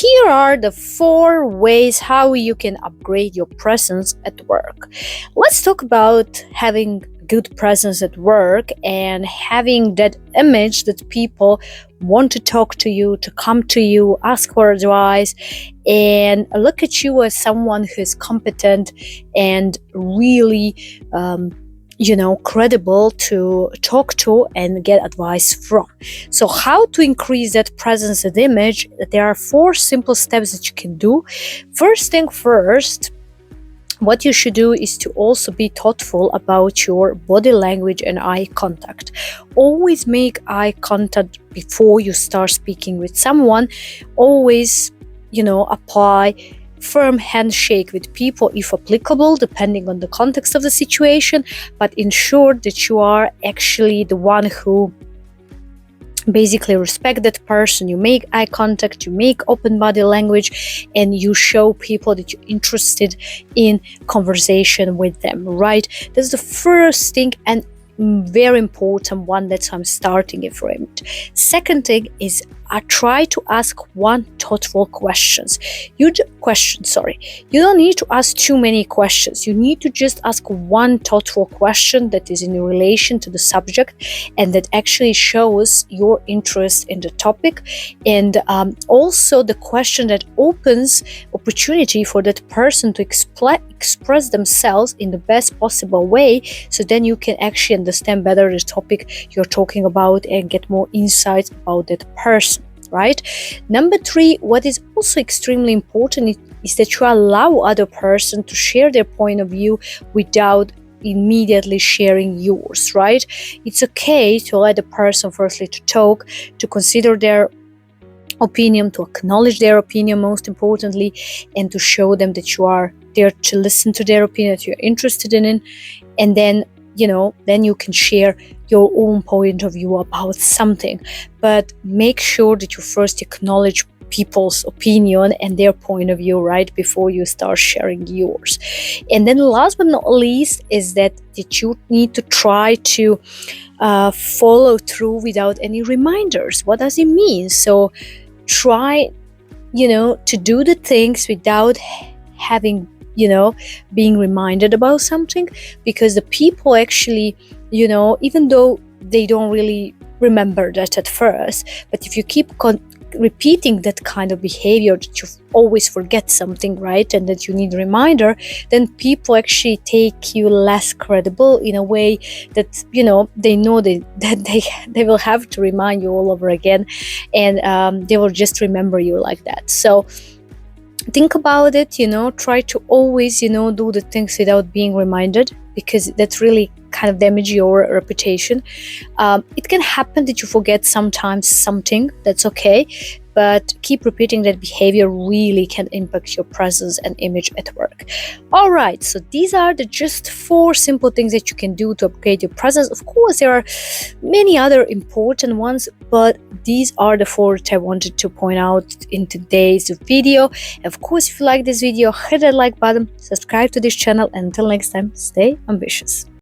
Here are the 4 ways how you can upgrade your presence at work. Let's talk about having good presence at work and having that image that people want to talk to you, to come to you, ask for advice, and look at you as someone who is competent and really credible to talk to and get advice from. So how to increase that presence and image? There are 4 simple steps that you can do. First thing first, what you should do is to also be thoughtful about your body language and eye contact. Always make eye contact before you start speaking with someone. Always, apply firm handshake with people if applicable, depending on the context of the situation, but ensure that you are actually the one who basically respect that person. You make eye contact, you make open body language, and you show people that you're interested in conversation with them, right? That's the first thing and very important one that I'm starting it from it. Second thing is I try to ask one thoughtful questions. You don't need to ask too many questions. You need to just ask one thoughtful question that is in relation to the subject and that actually shows your interest in the topic, and also the question that opens opportunity for that person to express themselves in the best possible way, so then you can actually understand better the topic you're talking about and get more insights about that person, right? Number 3, what is also extremely important is that you allow other person to share their point of view without immediately sharing yours, right? It's okay to let the person firstly to talk, to consider their opinion, to acknowledge their opinion most importantly, and to show them that you are there to listen to their opinion, that you're interested in it, and then you can share your own point of view about something. But make sure that you first acknowledge people's opinion and their point of view, right, before you start sharing yours. And then last but not least is that you need to try to follow through without any reminders. What does it mean? So try to do the things without having being reminded about something, because the people actually even though they don't really remember that at first, but if you keep repeating that kind of behavior, that you always forget something, right, and that you need a reminder, then people actually take you less credible in a way that they know that they will have to remind you all over again, and they will just remember you like that. So think about it, try to always do the things without being reminded, because that's really kind of damage your reputation. It can happen that you forget sometimes something, that's okay, but keep repeating that behavior really can impact your presence and image at work. All right, so these are the just 4 simple things that you can do to upgrade your presence. Of course, there are many other important ones, but these are the 4 that I wanted to point out in today's video. Of course, if you like this video, hit that like button, subscribe to this channel, and until next time, stay ambitious.